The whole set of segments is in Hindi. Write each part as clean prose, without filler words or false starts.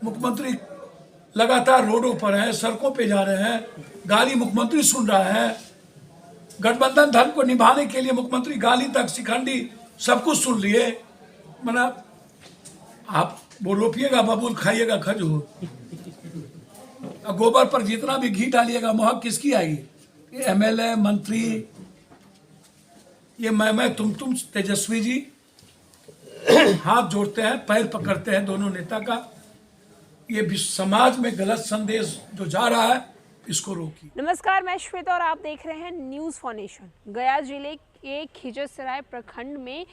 मुख्यमंत्री लगातार रोडों पर है, सड़कों पे जा रहे हैं, गाली मुख्यमंत्री सुन रहा है। गठबंधन धर्म को निभाने के लिए मुख्यमंत्री गाली तक शिखंडी सब कुछ सुन लिए। मतलब आप वो रोपिएगा बबूल, खाइएगा खजूर। गोबर पर जितना भी घी डालिएगा महक किसकी आएगी? ये एमएलए मंत्री, ये मैं तुम तेजस्वी जी हाथ जोड़ते हैं, पैर पकड़ते हैं दोनों नेता का। ये समाज में गलत संदेश जो जा रहा है इसको रोकिए। नमस्कार, मैं श्वेता और आप देख रहे हैं न्यूज़ फॉर नेशन। गया जिले के खिजरसराय प्रखंड में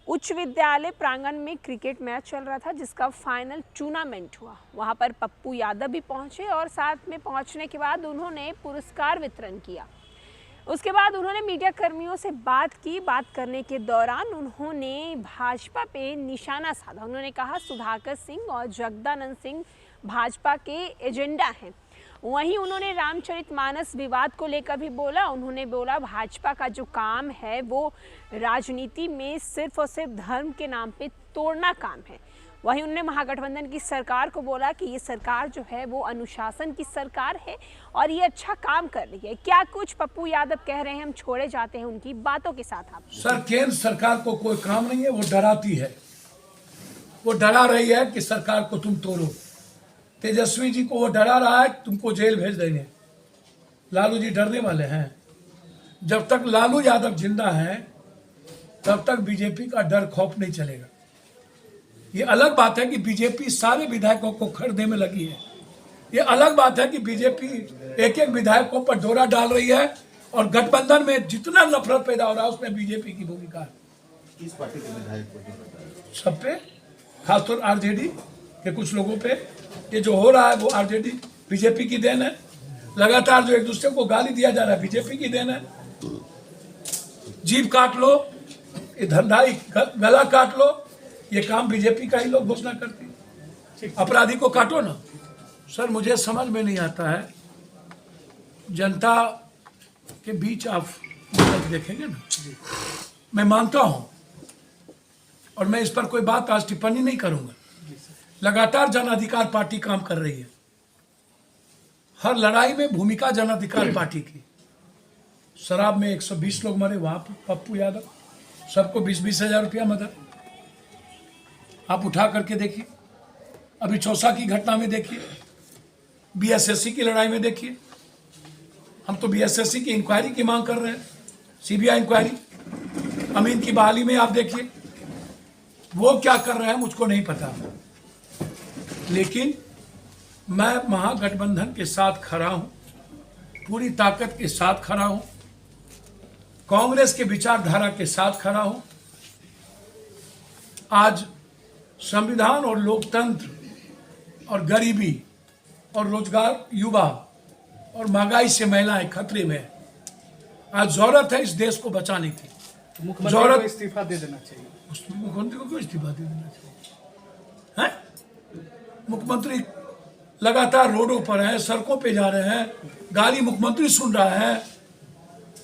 उच्च विद्यालय प्रांगण में क्रिकेट मैच चल रहा था, जिसका फाइनल टूर्नामेंट हुआ। वहां पर पप्पू यादव भी पहुंचे और साथ में पहुंचने के बाद उन्होंने पुरस्कार वितरण किया। उसके बाद उन्होंने मीडिया कर्मियों से बात की। बात करने के दौरान उन्होंने भाजपा पे निशाना साधा। उन्होंने कहा सुधाकर सिंह और जगदानंद सिंह भाजपा के एजेंडा हैं। वहीं उन्होंने रामचरितमानस विवाद को लेकर भी बोला। उन्होंने बोला भाजपा का जो काम है वो राजनीति में सिर्फ और सिर्फ धर्म के नाम पे तोड़ना काम है। वहीं उन्होंने महागठबंधन की सरकार को बोला कि ये सरकार जो है वो अनुशासन की सरकार है और ये अच्छा काम कर रही है। क्या कुछ पप्पू यादव कह रहे हैं, हम छोड़े जाते हैं उनकी बातों के साथ। आप सर, केंद्र सरकार को कोई काम नहीं है, वो डराती है, वो डरा रही है कि सरकार को तुम तोड़ो। तेजस्वी जी को वो डरा रहा है तुमको जेल भेज देंगे। लालू जी डरने वाले हैं। जब तक लालू यादव जिंदा है तब तक बीजेपी का डर खौफ नहीं चलेगा। ये अलग बात है कि बीजेपी सारे विधायकों को खरीदने में लगी है। ये अलग बात है कि बीजेपी एक एक विधायकों पर डोरा डाल रही है और गठबंधन में जितना नफरत पैदा हो रहा है उसमें बीजेपी की भूमिका है। किस पार्टी के विधायक को? सब पे, खासतौर आरजेडी के कुछ लोगों पे। ये जो हो रहा है वो आरजेडी बीजेपी की देन है। लगातार जो एक दूसरे को गाली दिया जा रहा है बीजेपी की देन है। जीभ काट लो, ये धंधाई गला काट लो, ये काम बीजेपी का ही लोग घोषणा करती है। अपराधी को काटो ना। सर, मुझे समझ में नहीं आता है, जनता के बीच आप देखेंगे ना, मैं मानता हूं और मैं इस पर कोई बात आज टिप्पणी नहीं करूंगा। लगातार जन अधिकार पार्टी काम कर रही है। हर लड़ाई में भूमिका जन अधिकार पार्टी की। शराब में 120 लोग मरे, वहां पप्पू यादव, सबको 20-20 हजार रुपया मदद। आप उठा करके देखिए। अभी चौसा की घटना में देखिए, बीएसएससी की लड़ाई में देखिए। हम तो बीएसएससी की इंक्वायरी की मांग कर रहे हैं, सीबीआई इंक्वायरी। अमीन की बहाली में आप देखिए, वो क्या कर रहे हैं मुझको नहीं पता, लेकिन मैं महागठबंधन के साथ खड़ा हूं, पूरी ताकत के साथ खड़ा हूं, कांग्रेस के विचारधारा के साथ खड़ा हूं। आज संविधान और लोकतंत्र और गरीबी और रोजगार, युवा और महंगाई से महिलाएं खतरे में। आज जरूरत है इस देश को बचाने की। मुख्यमंत्री को इस्तीफा दे देना चाहिए। मुख्यमंत्री को क्यों इस्तीफा दे देना चाहिए? हैं? मुख्यमंत्री लगातार रोडों पर है, सड़कों पे जा रहे हैं, गाली मुख्यमंत्री सुन रहा है।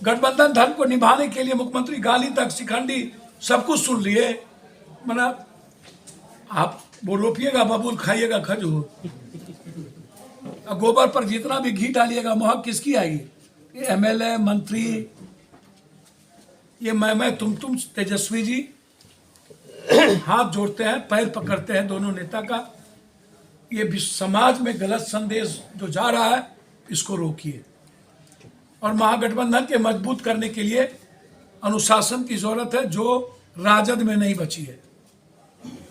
गठबंधन धर्म को निभाने के लिए मुख्यमंत्री गाली तक शिखंडी सब कुछ सुन लिए। मतलब आप वो रोपिएगा बबूल, खाइएगा खजूर। गोबर पर जितना भी घी डालिएगा महक किसकी आएगी? ये एमएलए मंत्री, ये मैं तुम तेजस्वी जी हाथ जोड़ते हैं, पैर पकड़ते हैं दोनों नेता का। ये समाज में गलत संदेश जो जा रहा है इसको रोकिए। और महागठबंधन के मजबूत करने के लिए अनुशासन की जरूरत है, जो राजद में नहीं बची है।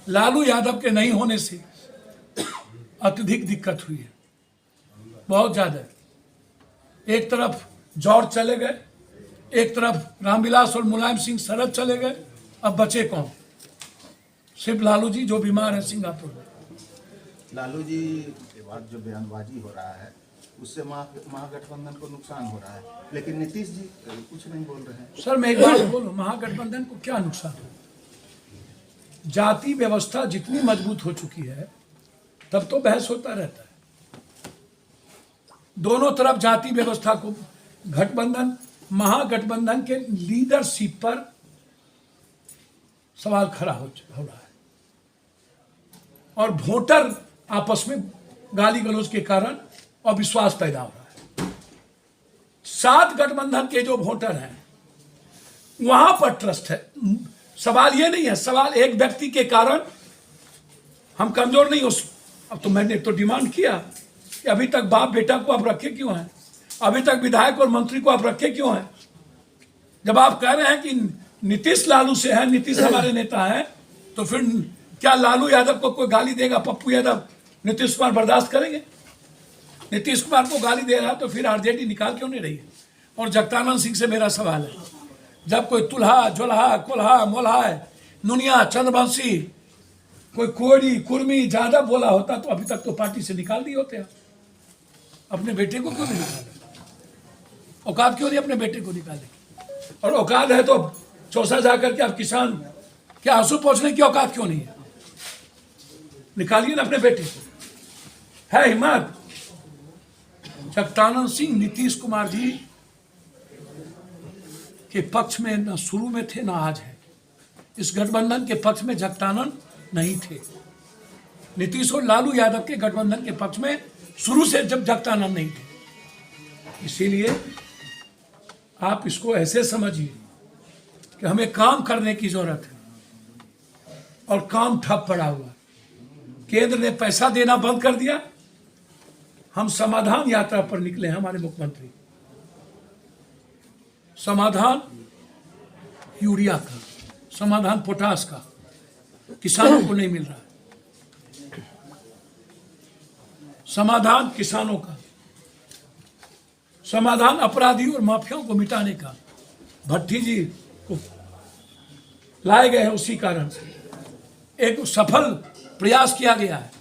लालू यादव के नहीं होने से अत्यधिक दिक्कत हुई है, बहुत ज्यादा। एक तरफ जॉर्ज चले गए, एक तरफ रामविलास और मुलायम सिंह शरद चले गए, अब बचे कौन? सिर्फ लालू जी जो बीमार है सिंगापुर में। लालू जी के बाद जो बयानबाजी हो रहा है उससे महागठबंधन को नुकसान हो रहा है, लेकिन नीतीश जी कुछ नहीं बोल रहे हैं। सर, मैं एक बात बोलूं, महागठबंधन को क्या नुकसान हो? जाति व्यवस्था जितनी मजबूत हो चुकी है तब तो बहस होता रहता है। दोनों तरफ जाति व्यवस्था को गठबंधन, महागठबंधन के लीडरशिप पर सवाल खड़ा हो रहा है। और वोटर आपस में गाली गलौज के कारण अविश्वास पैदा हो रहा है। 7 गठबंधन के जो वोटर हैं वहां पर ट्रस्ट है। सवाल ये नहीं है, सवाल एक व्यक्ति के कारण हम कमजोर नहीं हो। अब तो मैंने तो डिमांड किया कि अभी तक बाप बेटा को आप रखे क्यों हैं, अभी तक विधायक और मंत्री को आप रखे क्यों हैं। जब आप कह रहे हैं कि नीतीश लालू से है, नीतीश हमारे नेता हैं, तो फिर क्या लालू यादव को कोई गाली देगा, पप्पू यादव नीतीश कुमार बर्दाश्त करेंगे? नीतीश कुमार को गाली दे रहा है तो फिर आरजेडी निकाल क्यों नहीं रही है? और जगतानंद सिंह से मेरा सवाल है, जब कोई तुल्हा जुल्हा कोल्हा मोल्हा नुनिया चंद्रवंशी कोई कोड़ी कुर्मी ज्यादा बोला होता तो अभी तक तो पार्टी से निकाल दिए होते हैं। अपने बेटे को क्यों नहीं निकाले? औकात क्यों नहीं अपने बेटे को निकाले? और औकात है तो चौसा जाकर के आप किसान के आंसू पहुंचने की औकात क्यों नहीं है? निकालिए ना अपने बेटे को, है हिम्मत। जगतानंद सिंह नीतीश कुमार जी के पक्ष में न शुरू में थे ना आज है। इस गठबंधन के पक्ष में जगतानंद नहीं थे। नीतीश और लालू यादव के गठबंधन के पक्ष में शुरू से जब जगतानंद नहीं थे। इसीलिए आप इसको ऐसे समझिए कि हमें काम करने की जरूरत है और काम ठप पड़ा हुआ। केंद्र ने पैसा देना बंद कर दिया। हम समाधान यात्रा पर निकले हैं, हमारे मुख्यमंत्री। समाधान यूरिया का, समाधान पोटास का किसानों को नहीं मिल रहा है। समाधान किसानों का, समाधान अपराधी और माफियाओं को मिटाने का भट्टी जी को लाए गए हैं। उसी कारण से एक सफल प्रयास किया गया है।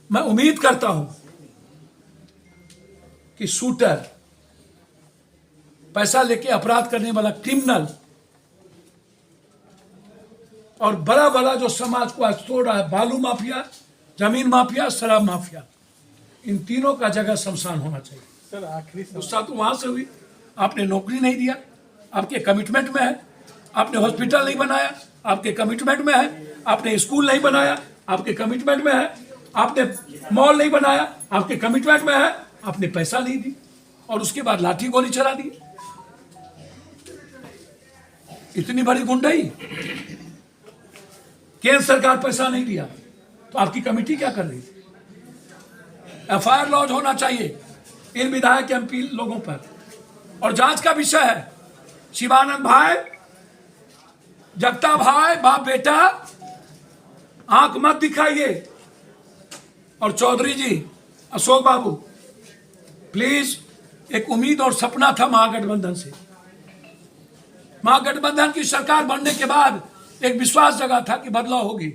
मैं उम्मीद करता हूं कि शूटर, पैसा लेके अपराध करने वाला क्रिमिनल और बड़ा बड़ा जो समाज को आज तोड़ रहा है, बालू माफिया, जमीन माफिया, शराब माफिया, इन तीनों का जगह शमशान होना चाहिए। सर आखिरी गुस्सा तो वहां से हुई, आपने नौकरी नहीं दिया, आपके कमिटमेंट में है। आपने हॉस्पिटल नहीं बनाया, आपके कमिटमेंट में है। आपने स्कूल नहीं बनाया, आपके कमिटमेंट में है। आपने मॉल नहीं बनाया, आपके कमिटमेंट में है। आपने पैसा नहीं दी और उसके बाद लाठी गोली चला दी। इतनी बड़ी गुंडाई। केंद्र सरकार पैसा नहीं दिया तो आपकी कमेटी क्या कर रही थी? एफआईआर लॉन्च होना चाहिए इन विधायक एमपी लोगों पर। और जांच का विषय है शिवानंद भाई, जगता भाई, बाप बेटा, आंख मत दिखाइए। और चौधरी जी, अशोक बाबू, प्लीज, एक उम्मीद और सपना था महागठबंधन से। महागठबंधन की सरकार बनने के बाद एक विश्वास जगा था कि बदलाव होगी।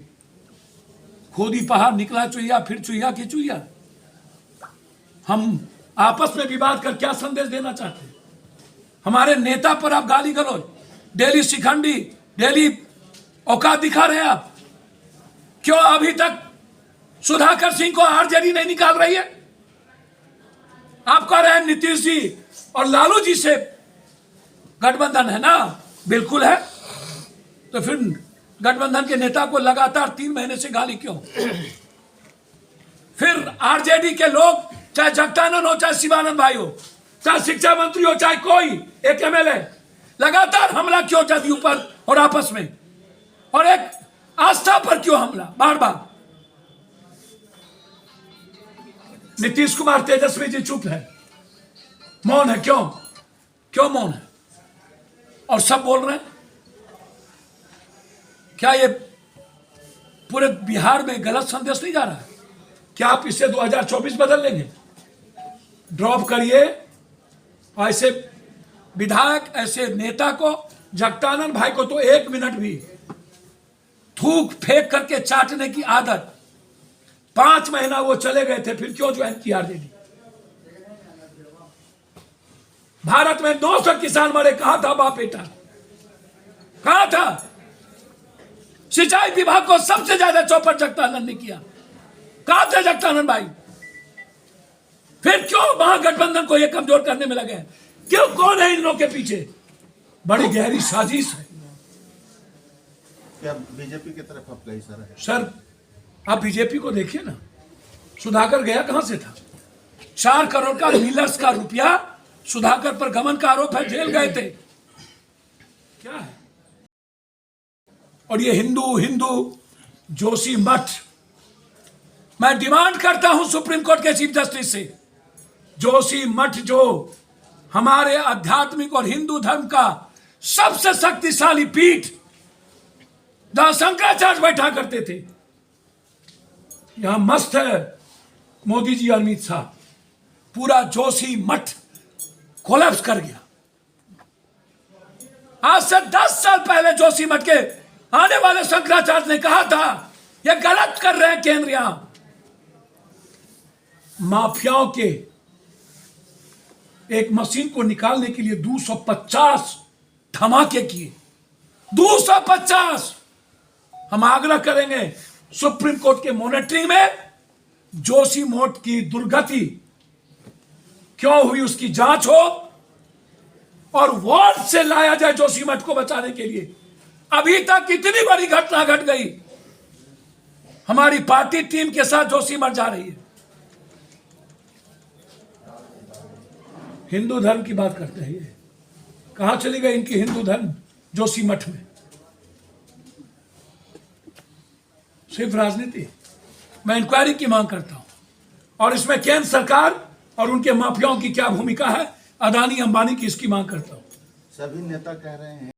खुद ही पहाड़ निकला चुहिया, फिर चुहिया की चुहिया। हम आपस में विवाद कर क्या संदेश देना चाहते हैं? हमारे नेता पर आप गाली गलौज, डेली शिखंडी, डेली औकात दिखा रहे हैं आप। क्यों अभी तक सुधाकर सिंह को आरजेडी नहीं निकाल रही है? आप कह रहे हैं नीतीश जी और लालू जी से गठबंधन है ना? बिल्कुल है। तो फिर गठबंधन के नेता को लगातार 3 महीने से गाली क्यों? फिर आरजेडी के लोग, चाहे जगतानंद हो, चाहे शिवानंद भाई हो, चाहे शिक्षा मंत्री हो, चाहे कोई एक एमएलए, लगातार हमला क्यों जदयू पर और आपस में? और एक आस्था पर क्यों हमला बार बार? नीतीश कुमार, तेजस्वी जी चुप है, मौन है। क्यों? क्यों मौन है? और सब बोल रहे हैं। क्या ये पूरे बिहार में गलत संदेश नहीं जा रहा है? क्या आप इससे 2024 बदल लेंगे? ड्रॉप करिए ऐसे विधायक, ऐसे नेता को। जगतानंद भाई को तो 1 मिनट भी थूक फेंक करके चाटने की आदत। 5 महीना वो चले गए थे, फिर क्यों ज्वाइन किया आरजेडी? भारत में 200 किसान मरे, कहां था बाप बेटा? कहां था? सिंचाई विभाग को सबसे ज्यादा चौपट जगतानंद ने किया। कहां थे जगतानंद भाई? फिर क्यों महागठबंधन को ये कमजोर करने में लगे? क्यों? कौन है इन लोगों के पीछे? बड़ी गहरी साजिश है। क्या बीजेपी की तरफ आपका इशारा है? सर, आप बीजेपी को देखिए ना, सुधाकर गया कहां से था? 4 करोड़ का मिलर्स का रुपया सुधाकर पर गमन का आरोप है, जेल गए थे। क्या है? और ये हिंदू जोशी मठ, मैं डिमांड करता हूं सुप्रीम कोर्ट के चीफ जस्टिस से, जोशी मठ जो हमारे आध्यात्मिक और हिंदू धर्म का सबसे शक्तिशाली पीठ, जहां शंकराचार्य बैठा करते थे, यहां मस्त है मोदी जी, अमित शाह, पूरा जोशी मठ कोलैप्स कर गया। आज से 10 साल पहले जोशी मठ के आने वाले शंकराचार्य ने कहा था ये गलत कर रहे हैं केंद्र। यहां माफियाओं के एक मशीन को निकालने के लिए 250 धमाके किए, 250। हम आग्रह करेंगे सुप्रीम कोर्ट के मॉनिटरिंग में जोशी मठ की दुर्गति क्यों हुई उसकी जांच हो और वार्ड से लाया जाए जोशी मठ को बचाने के लिए। अभी तक इतनी बड़ी घटना घट गई, हमारी पार्टी टीम के साथ जोशी मठ जा रही है। हिंदू धर्म की बात करते हैं, ये कहां चली गई इनकी हिंदू धर्म जोशी मठ में? सिर्फ राजनीति। मैं इंक्वायरी की मांग करता हूं और इसमें केंद्र सरकार और उनके माफियाओं की क्या भूमिका है, अदानी अंबानी की, इसकी मांग करता हूं। सभी नेता कह रहे हैं